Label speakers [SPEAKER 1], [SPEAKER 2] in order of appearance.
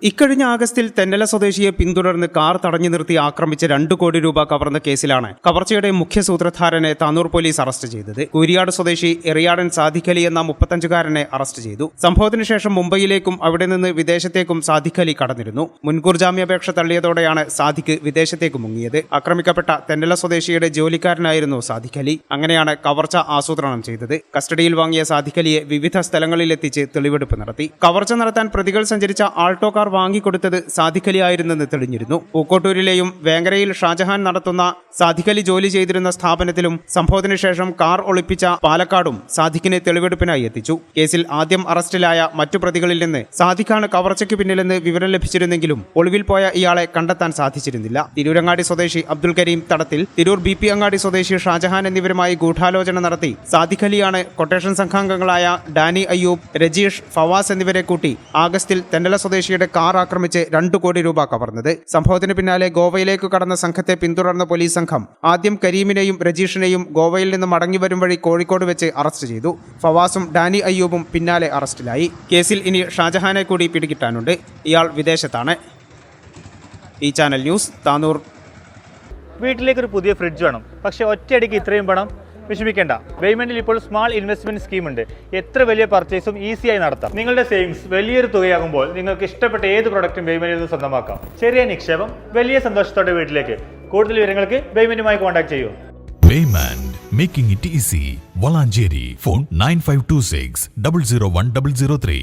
[SPEAKER 1] ഇക്കഴിഞ്ഞ ആഗസ്റ്റിൽ തെന്നല സ്വദേശിയെ പിന്തുടർന്ന് കാർ തടഞ്ഞു നിർത്തി ആക്രമിച്ച് 2 കോടി രൂപ കവർന്ന കേസിലാണ് കവർച്ചയുടെ മുഖ്യ സൂത്രധാരനെ താനൂർ പോലീസ് അറസ്റ്റ് ചെയ്തത്. കൂരിയാട് സ്വദേശി എറിയാടൻ സാദിഖലി എന്ന 35-കാരനെ അറസ്റ്റ് ചെയ്തു. സംഭവത്തിന് ശേഷം മുംബൈയിലേക്കും അവിടെ നിന്ന് വിദേശത്തേക്കും സാദിഖലി കടന്നിരുന്നു. മുൻകൂർ ജാമ്യാപേക്ഷ തള്ളിയതോടെയാണ് സാദിഖ് വിദേശത്തേക്ക് മുങ്ങിയത്. ആക്രമിക്കപ്പെട്ട തെന്നല സ്വദേശിയുടെ ജോലിക്കാരനായിരുന്നു സാദിഖലി. അങ്ങനെയാണ് കവർച്ച ആസൂത്രണം ചെയ്തത്. കസ്റ്റഡിയിൽ വാങ്ങിയ സാദിഖലിയെ വിവിധ സ്ഥലങ്ങളിലെത്തിച്ച് തെളിവെടുപ്പ് നടത്തി. കവർച്ച നടത്താൻ പ്രതികൾ സഞ്ചരിച്ച ആൾട്ടോ കാർ വാങ്ങിക്കൊടുത്തത് സാദിഖലി ആയിരുന്നെന്ന് തെളിഞ്ഞിരുന്നു. പൂക്കോട്ടൂരിലെയും വേങ്ങരയിൽ ഷാജഹാൻ നടത്തുന്ന സാദിഖലി ജോലി ചെയ്തിരുന്ന സ്ഥാപനത്തിലും സംഭവത്തിന് ശേഷം കാർ ഒളിപ്പിച്ച പാലക്കാടും സാദിഖിനെ തെളിവെടുപ്പിനായി എത്തിച്ചു. കേസിൽ ആദ്യം അറസ്റ്റിലായ മറ്റു പ്രതികളിൽ നിന്ന് സാദിഖാണ് കവർച്ചയ്ക്ക് പിന്നിലെന്ന് വിവരം ലഭിച്ചിരുന്നെങ്കിലും ഒളിവിൽ പോയ ഇയാളെ കണ്ടെത്താൻ സാധിച്ചിരുന്നില്ല. തിരൂരങ്ങാടി സ്വദേശി അബ്ദുൽ കരീം തടത്തിൽ, തിരൂർ BP അങ്ങാടി സ്വദേശി ഷാജഹാൻ എന്നിവരുമായി ഗൂഢാലോചന നടത്തി സാദിഖലിയാണ് കൊട്ടേഷൻ സംഘാംഗങ്ങളായ ഡാനി അയ്യൂബ്, രജീഷ്, ഫവാസ് എന്നിവരെ കൂട്ടി ആഗസ്റ്റിൽ തെന്നല സ്വദേശിയുടെ കാർ ആക്രമിച്ച് 2 കോടി രൂപ കവർന്നത്. സംഭവത്തിന് പിന്നാലെ ഗോവയിലേക്ക് കടന്ന സംഘത്തെ പിന്തുടർന്ന പോലീസ് സംഘം ആദ്യം കരീമിനെയും രജീഷിനെയും ഗോവയിൽ നിന്ന് മടങ്ങി വരും വഴി കോഴിക്കോട് വെച്ച് അറസ്റ്റ് ചെയ്തു. ഫവാസും ഡാനി അയ്യൂബും പിന്നാലെ അറസ്റ്റിലായി. കേസിൽ ഇനി ഷാജഹാനെ കൂടി പിടികിട്ടാനുണ്ട്. ഇയാൾ വിദേശത്താണ്. ഈ ചാനൽ ന്യൂസ്, താനൂർ.
[SPEAKER 2] വീട്ടിലേക്കൊരു പുതിയ ഫ്രിഡ്ജ് വേണം, പക്ഷേ ഒറ്റയടിക്ക് ഇത്രയും പണം? വിഷമിക്കേണ്ട, പേയ്മെന്റിൽ ഇപ്പോൾ സ്മാൾ ഇൻവെസ്റ്റ്മെന്റ് സ്കീം ഉണ്ട്. എത്ര വലിയ പർച്ചേസും ഈസിയായി നടത്താം. നിങ്ങളുടെ സേവിങ്സ് വലിയൊരു തുകയാകുമ്പോൾ നിങ്ങൾക്ക് ഇഷ്ടപ്പെട്ട ഏത് പ്രൊഡക്റ്റും പേയ്മെന്റിൽ നിന്ന് സ്വന്തമാക്കാം. ചെറിയ നിക്ഷേപം, വലിയ സന്തോഷത്തോടെ വീട്ടിലേക്ക്. കൂടുതൽ വിവരങ്ങൾക്ക് പേയ്മെന്റുമായി കോൺടാക്ട് ചെയ്യൂ.
[SPEAKER 3] Payment, making it easy. Valanjeri, phone 9526 001 003.